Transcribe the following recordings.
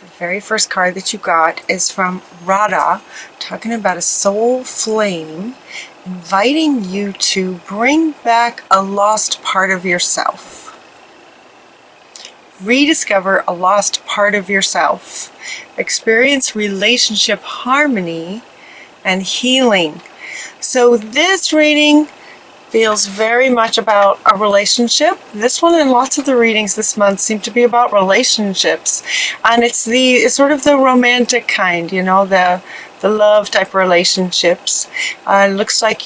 The very first card that you got is from Radha, talking about a soul flame, inviting you to bring back a lost part of yourself. Rediscover a lost part of yourself. Experience relationship harmony and healing. So this reading feels very much about a relationship. This one and lots of the readings this month seem to be about relationships. And it's sort of the romantic kind, you know, the love type relationships. Looks like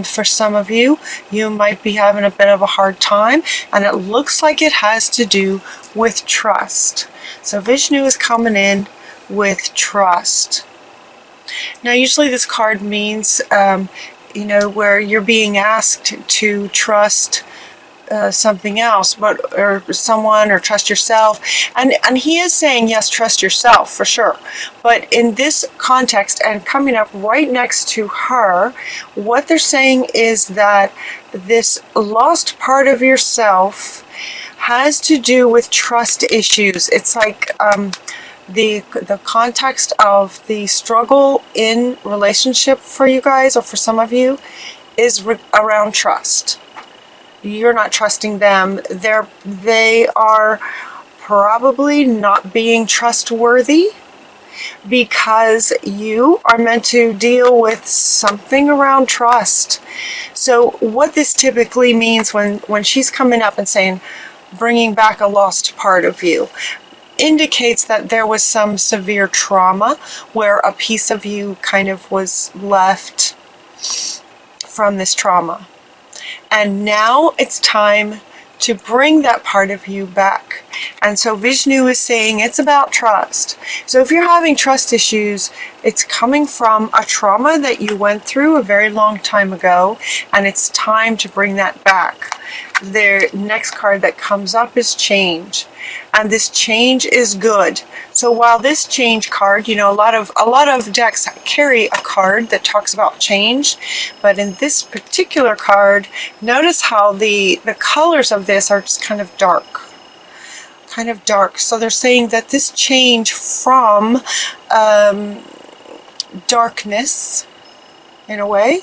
for some of you, you might be having a bit of a hard time, and it looks like it has to do with trust. So Vishnu is coming in with trust. Now usually this card means you know, where you're being asked to trust something else, or someone, or trust yourself, and he is saying yes, trust yourself for sure. But in this context, and coming up right next to her, what they're saying is that this lost part of yourself has to do with trust issues. It's like the context of the struggle in relationship for you guys, or for some of you, is around trust. You're not trusting them. They are probably not being trustworthy, because you are meant to deal with something around trust. So what this typically means when she's coming up and saying, bringing back a lost part of you, indicates that there was some severe trauma where a piece of you kind of was left from this trauma. And now it's time to bring that part of you back. And so Vishnu is saying it's about trust. So if you're having trust issues, it's coming from a trauma that you went through a very long time ago, and it's time to bring that back. The next card that comes up is change, and this change is good. So while this change card, you know, a lot of decks carry a card that talks about change, but in this particular card, notice how the colors of this are just kind of dark. So they're saying that this change from darkness, in a way,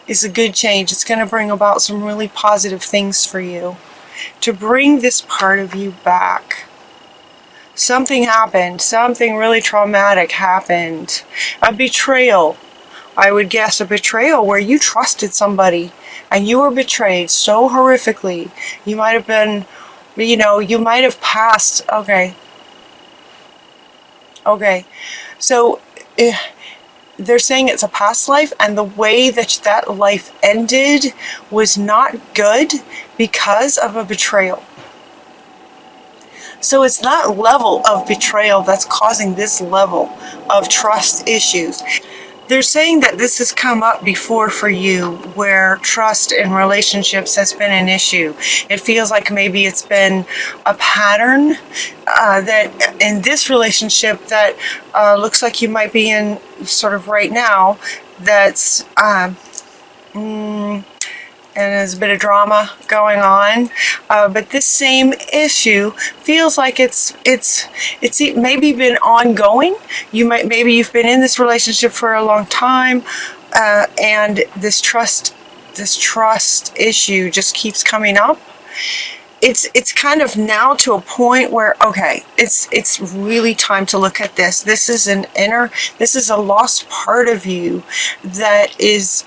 is a good change. It's going to bring about some really positive things for you. To bring this part of you back. Something happened. Something really traumatic happened. A betrayal. I would guess a betrayal where you trusted somebody and you were betrayed so horrifically. You might have been, you know, you might have passed. Okay. So they're saying it's a past life, and the way that that life ended was not good because of a betrayal. So it's that level of betrayal that's causing this level of trust issues. They're saying that this has come up before for you, where trust in relationships has been an issue. It feels like maybe it's been a pattern that in this relationship that looks like you might be in sort of right now, that's and there's a bit of drama going on, but this same issue feels like it's maybe been ongoing. Maybe you've been in this relationship for a long time, and this trust issue just keeps coming up. It's kind of now to a point where, okay, it's really time to look at this. This is a lost part of you that is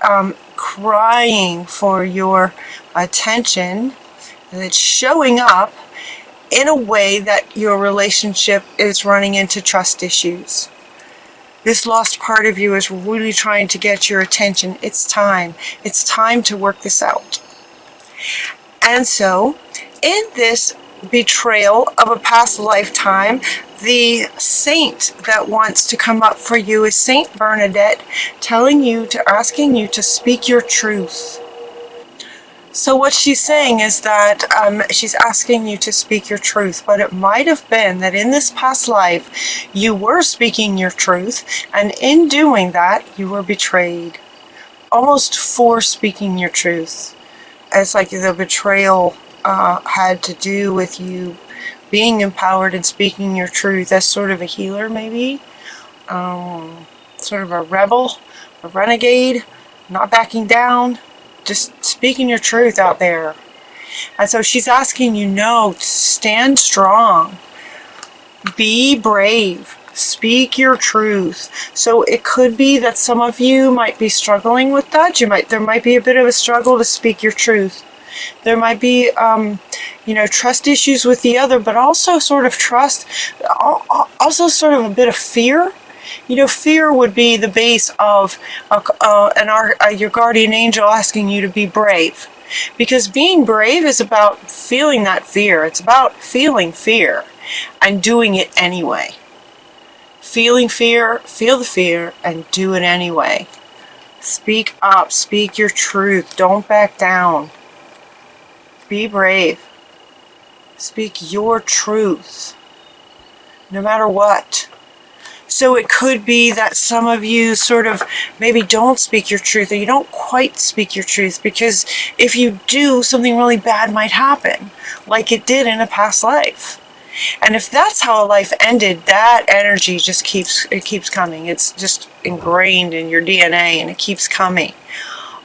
crying for your attention, and it's showing up in a way that your relationship is running into trust issues. This lost part of you is really trying to get your attention. It's time to work this out. And so in this betrayal of a past lifetime, the saint that wants to come up for you is Saint Bernadette, asking you to speak your truth. So what she's saying is that she's asking you to speak your truth, but it might have been that in this past life you were speaking your truth, and in doing that you were betrayed, almost for speaking your truth. It's like the betrayal had to do with you being empowered and speaking your truth as sort of a healer, maybe. Sort of a rebel, a renegade, not backing down, just speaking your truth out there. And so she's asking you, no, stand strong, be brave, speak your truth. So it could be that some of you might be struggling with that. There might be a bit of a struggle to speak your truth. There might be, trust issues with the other, but also sort of trust, also sort of a bit of fear. Fear would be the base of your guardian angel asking you to be brave. Because being brave is about feeling that fear. It's about feeling fear and doing it anyway. Feeling fear, feel the fear, and do it anyway. Speak up, speak your truth. Don't back down. Be brave. Speak your truth, no matter what. So it could be that some of you sort of maybe don't speak your truth, or you don't quite speak your truth, because if you do, something really bad might happen, like it did in a past life. And if that's how a life ended, that energy just keeps coming. It's just ingrained in your DNA, and it keeps coming.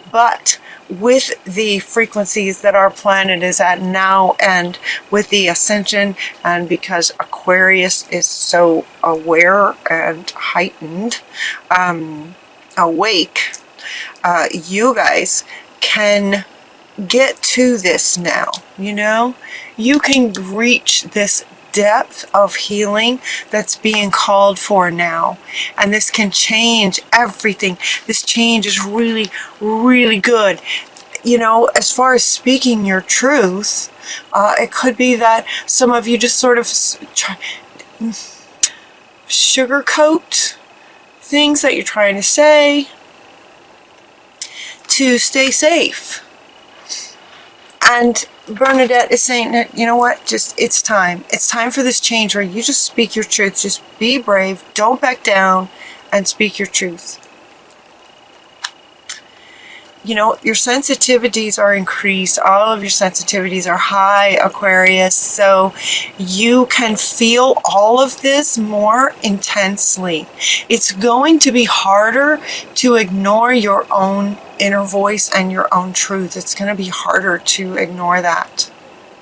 But with the frequencies that our planet is at now, and with the ascension, and because Aquarius is so aware and heightened, awake, you guys can get to this now. You can reach this depth of healing that's being called for now, and this can change everything. This change is really, really good. As far as speaking your truth, it could be that some of you just sort of sugarcoat things that you're trying to say to stay safe. And Bernadette is saying, you know what, it's time. It's time for this change where you just speak your truth. Just be brave, don't back down, and speak your truth. Your sensitivities are increased. All of your sensitivities are high, Aquarius. So you can feel all of this more intensely. It's going to be harder to ignore your own inner voice and your own truth. It's going to be harder to ignore that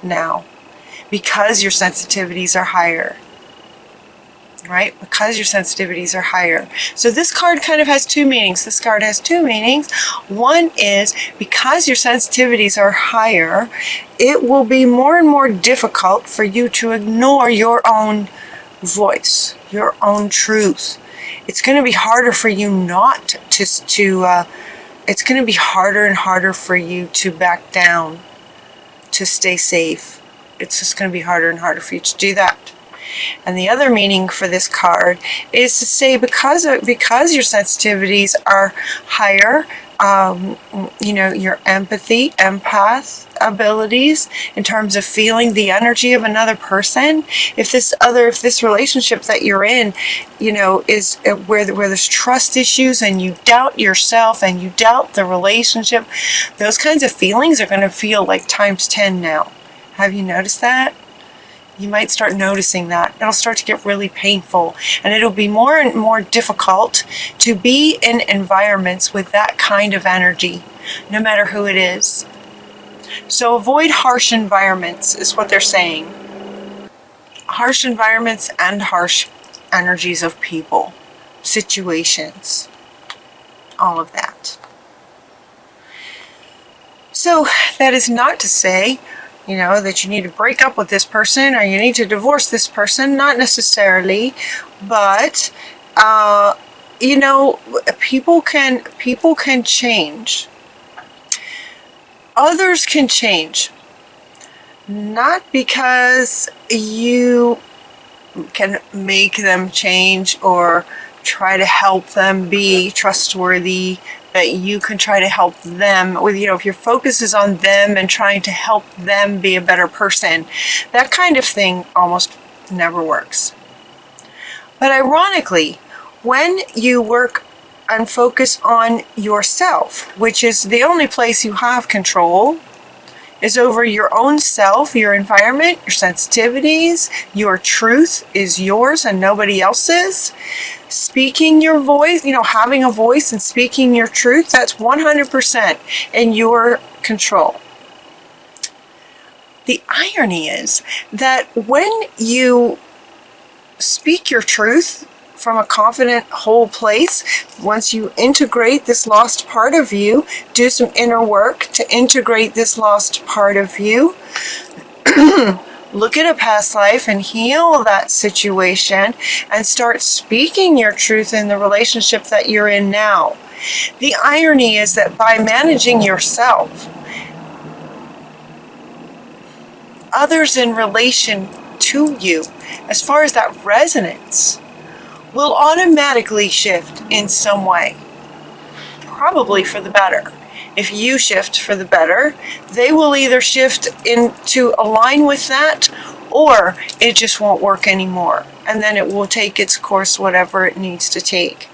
now, because your sensitivities are higher. Right? Because your sensitivities are higher. So this card kind of has two meanings. This card has two meanings. One is, because your sensitivities are higher, it will be more and more difficult for you to ignore your own voice, your own truth. It's going to be harder for you not to it's going to be harder and harder for you to back down, to stay safe. It's just going to be harder and harder for you to do that. And the other meaning for this card is to say, because your sensitivities are higher, your empathy, empath abilities in terms of feeling the energy of another person. If this relationship that you're in, is where there's trust issues, and you doubt yourself and you doubt the relationship, those kinds of feelings are going to feel like times 10 now. Have you noticed that? You might start noticing that. It'll start to get really painful, and it'll be more and more difficult to be in environments with that kind of energy, no matter who it is. So avoid harsh environments is what they're saying. Harsh environments and harsh energies of people, situations, all of that. So that is not to say that you need to break up with this person or you need to divorce this person. Not necessarily, but people can change. Others can change, not because you can make them change or try to help them be trustworthy, that you can try to help them with, if your focus is on them and trying to help them be a better person, that kind of thing almost never works. But ironically, when you work and focus on yourself, which is the only place you have control, is over your own self, your environment, your sensitivities. Your truth is yours and nobody else's. Speaking your voice, having a voice and speaking your truth, that's 100% in your control. The irony is that when you speak your truth from a confident, whole place, once you integrate this lost part of you, do some inner work to integrate this lost part of you, look at a past life and heal that situation and start speaking your truth in the relationship that you're in now. The irony is that by managing yourself, others in relation to you, as far as that resonance, will automatically shift in some way, probably for the better. If you shift for the better, they will either shift in to align with that, or it just won't work anymore, and then it will take its course, whatever it needs to take.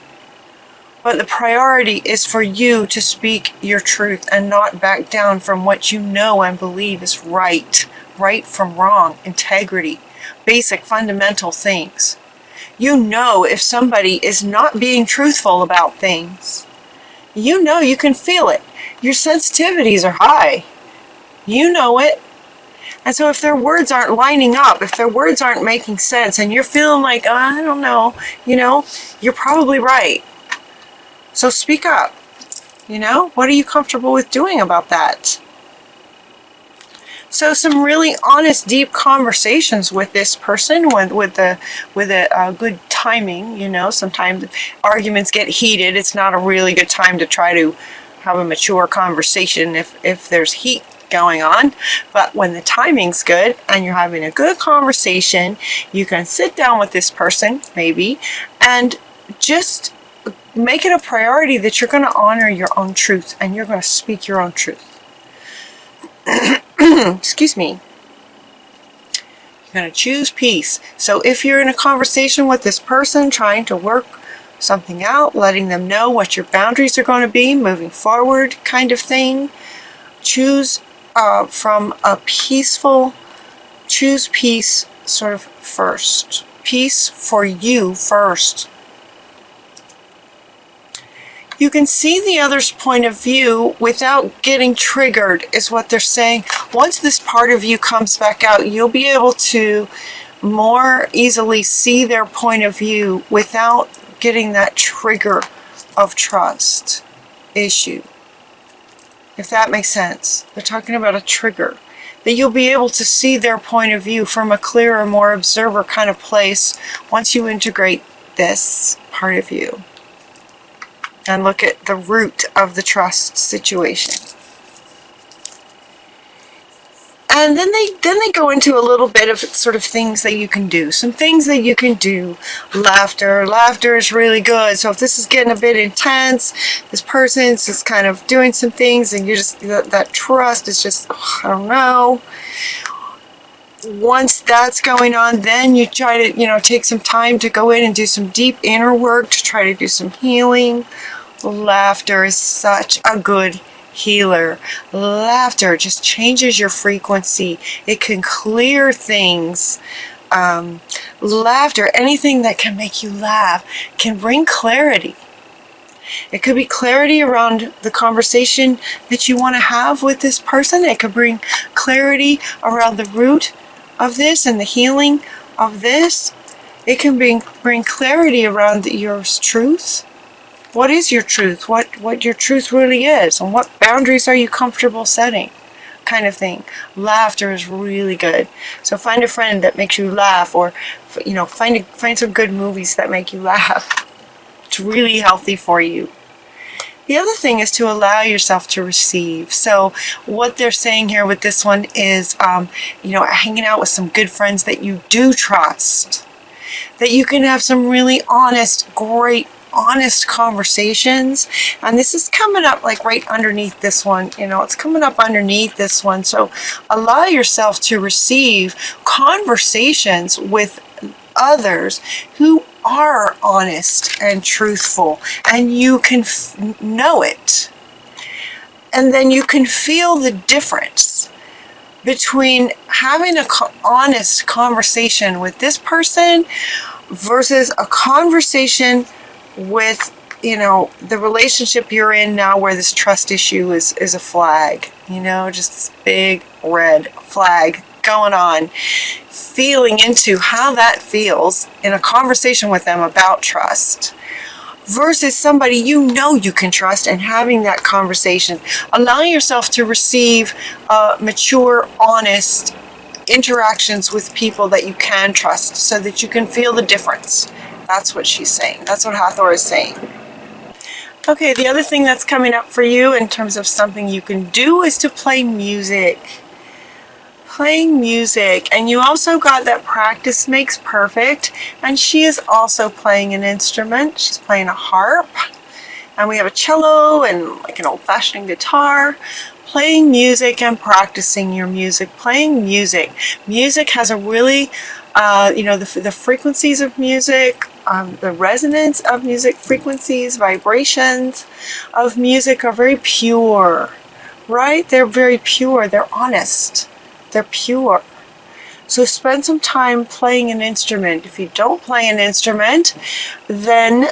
But the priority is for you to speak your truth and not back down from what you know and believe is right from wrong, integrity, basic fundamental things. You know if somebody is not being truthful about things. You know, you can feel it. Your sensitivities are high. You know it. And so if their words aren't lining up, if their words aren't making sense, and you're feeling like, oh, I don't know, you're probably right. So speak up. What are you comfortable with doing about that? So some really honest, deep conversations with this person, with a good timing. Sometimes arguments get heated. It's not a really good time to try to have a mature conversation if there's heat going on. But when the timing's good and you're having a good conversation, you can sit down with this person, maybe, and just make it a priority that you're going to honor your own truth and you're going to speak your own truth. Excuse me. You're going to choose peace. So if you're in a conversation with this person, trying to work something out, letting them know what your boundaries are going to be moving forward kind of thing, choose from a peaceful, choose peace sort of first. Peace for you first. You can see the other's point of view without getting triggered, is what they're saying. Once this part of you comes back out, you'll be able to more easily see their point of view without getting that trigger of trust issue. If that makes sense. They're talking about a trigger. That you'll be able to see their point of view from a clearer, more observer kind of place once you integrate this part of you. And look at the root of the trust situation. And then they go into a little bit of sort of things that you can do. Some things that you can do. Laughter. Laughter is really good. So if this is getting a bit intense, this person's just kind of doing some things and you're just, that trust is just, I don't know. Once that's going on, then you try to, take some time to go in and do some deep inner work to try to do some healing. Laughter is such a good healer. Laughter just changes your frequency. It can clear things. Laughter, anything that can make you laugh, can bring clarity. It could be clarity around the conversation that you want to have with this person. It could bring clarity around the root of this and the healing of this. It can bring clarity around your truth. What is your truth? What your truth really is, and what boundaries are you comfortable setting, kind of thing. Laughter is really good. So find a friend that makes you laugh, or find some good movies that make you laugh. It's really healthy for you. The other thing is to allow yourself to receive. So what they're saying here with this one is, hanging out with some good friends that you do trust, that you can have some really honest conversations. And this is coming up like right underneath this one. It's coming up underneath this one. So allow yourself to receive conversations with others who are honest and truthful, and you can know it, and then you can feel the difference between having an honest conversation with this person versus a conversation with, you know, the relationship you're in now where this trust issue is a flag, you know, just this big red flag going on, feeling into how that feels in a conversation with them about trust versus somebody you know you can trust and having that conversation, allowing yourself to receive mature, honest interactions with people that you can trust so that you can feel the difference. That's what she's saying. That's what Hathor is saying. Okay, the other thing that's coming up for you in terms of something you can do is to play music. Playing music. And you also got that practice makes perfect. And she is also playing an instrument. She's playing a harp. And we have a cello and like an old-fashioned guitar. Playing music and practicing your music. Playing music. Music has a really, you know, the frequencies of music, the resonance of music, frequencies, vibrations of music are very pure, right? They're very pure. They're honest. They're pure. So spend some time playing an instrument. If you don't play an instrument, then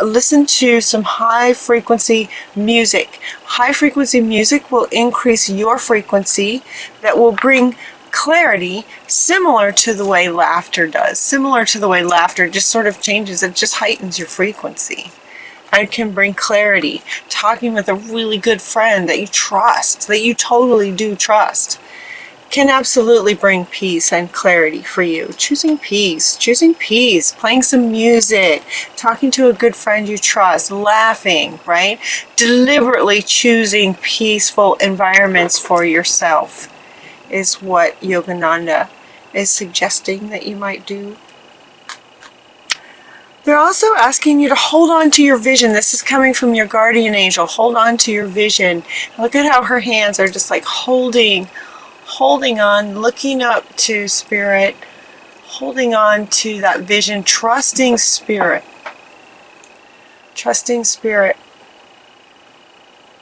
listen to some high frequency music. High frequency music will increase your frequency that will bring clarity, similar to the way laughter does. Similar to the way laughter just sort of changes, it just heightens your frequency. And can bring clarity. Talking with a really good friend that you trust, that you totally do trust, can absolutely bring peace and clarity for you. Choosing peace, playing some music, talking to a good friend you trust, laughing, right? Deliberately choosing peaceful environments for yourself is what Yogananda is suggesting that you might do. They're also asking you to hold on to your vision. This is coming from your guardian angel. Hold on to your vision. Look at how her hands are just like holding on, looking up to spirit, holding on to that vision, trusting spirit,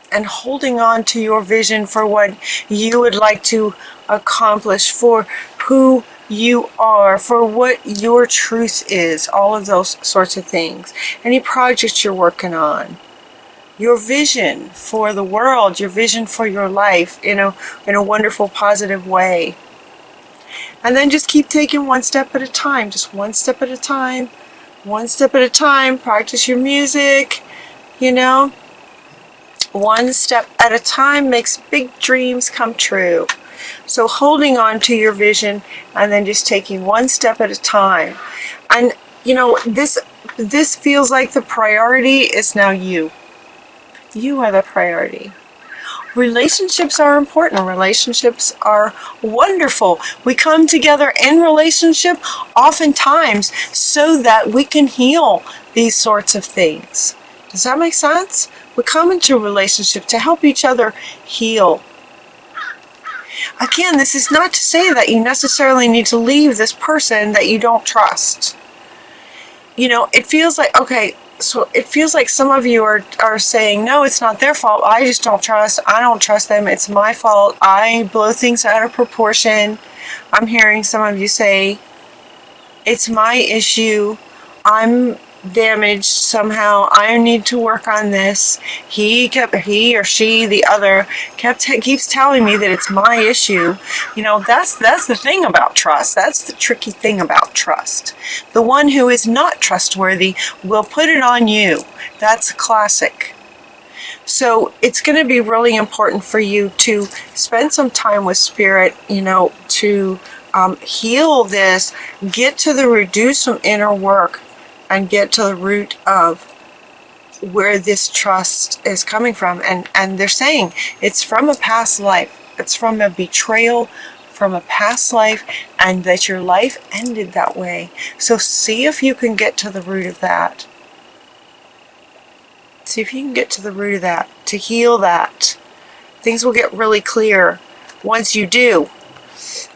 and holding on to your vision for what you would like to accomplish, for who you are, for what your truth is, all of those sorts of things. Any projects you're working on. Your vision for the world, your vision for your life in a wonderful, positive way. And then just keep taking one step at a time, just one step at a time, one step at a time. Practice your music, you know. One step at a time makes big dreams come true. So holding on to your vision and then just taking one step at a time. And, you know, this feels like the priority is now you. You are the priority. Relationships are important. Relationships are wonderful. We come together in relationship oftentimes so that we can heal these sorts of things. Does that make sense? We come into a relationship to help each other heal. Again, this is not to say that you necessarily need to leave this person that you don't trust. You know, it feels like, okay, so it feels like some of you are saying, no, it's not their fault. I just don't trust. I don't trust them. It's my fault. I blow things out of proportion. I'm hearing some of you say, it's my issue. I'm damaged somehow. I need to work on this. He or she, the other, keeps telling me that it's my issue. You know, that's the thing about trust. That's the tricky thing about trust. The one who is not trustworthy will put it on you. That's a classic. So it's going to be really important for you to spend some time with spirit, you know, to heal this, get to the root, do some inner work, and get to the root of where this trust is coming from. And they're saying it's from a past life. It's from a betrayal from a past life, and that your life ended that way. So see if you can get to the root of that. See if you can get to the root of that, to heal that. Things will get really clear once you do.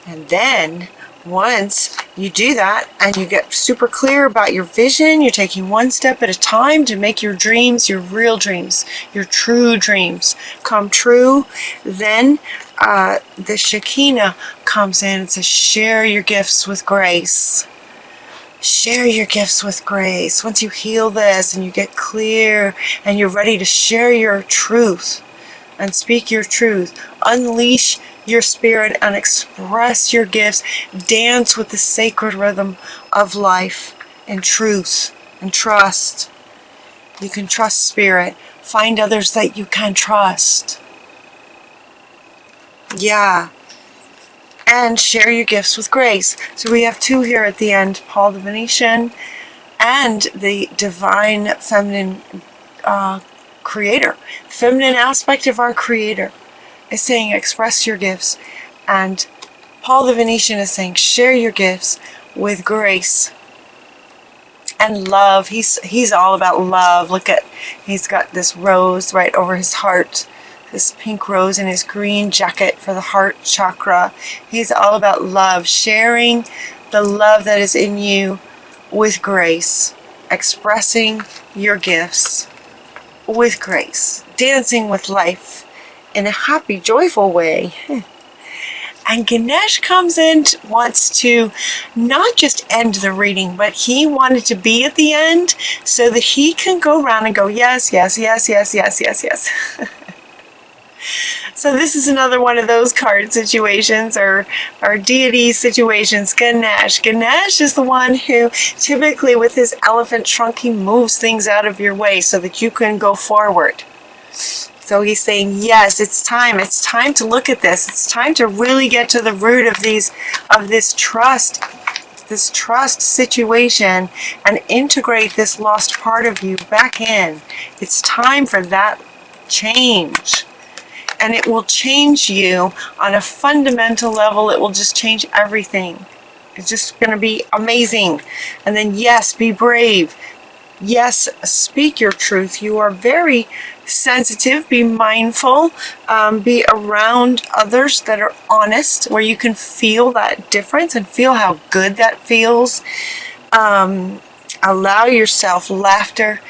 And then once you do that and you get super clear about your vision, you're taking one step at a time to make your dreams, your real dreams, your true dreams come true, then the Shekinah comes in and says, share your gifts with grace. Share your gifts with grace. Once you heal this and you get clear and you're ready to share your truth and speak your truth, unleash your spirit and express your gifts, dance with the sacred rhythm of life and truth and trust. You can trust spirit. Find others that you can trust. Yeah. And share your gifts with grace. So we have two here at the end, Paul the Venetian and the divine feminine creator. Feminine aspect of our creator is saying express your gifts. And Paul the Venetian is saying share your gifts with grace and love. He's all about love. Look at, he's got this rose right over his heart. This pink rose in his green jacket for the heart chakra. He's all about love, sharing the love that is in you with grace, expressing your gifts with grace, dancing with life in a happy, joyful way. And Ganesh comes in, wants to not just end the reading, but he wanted to be at the end so that he can go around and go, yes, yes, yes, yes, yes, yes, yes. So this is another one of those card situations or deity situations. Ganesh. Ganesh is the one who typically with his elephant trunk, he moves things out of your way so that you can go forward. So he's saying, yes, it's time. It's time to look at this. It's time to really get to the root of this trust situation and integrate this lost part of you back in. It's time for that change. And it will change you on a fundamental level. It will just change everything. It's just going to be amazing. And then, yes, be brave. Yes, speak your truth. You are very sensitive. Be mindful. Be around others that are honest, where you can feel that difference and feel how good that feels. Allow yourself laughter,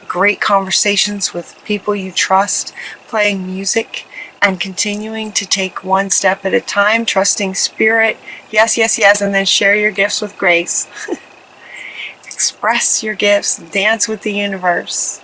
great conversations with people you trust, playing music, and continuing to take one step at a time, trusting spirit. Yes, yes, yes, and then share your gifts with grace. Express your gifts, dance with the universe.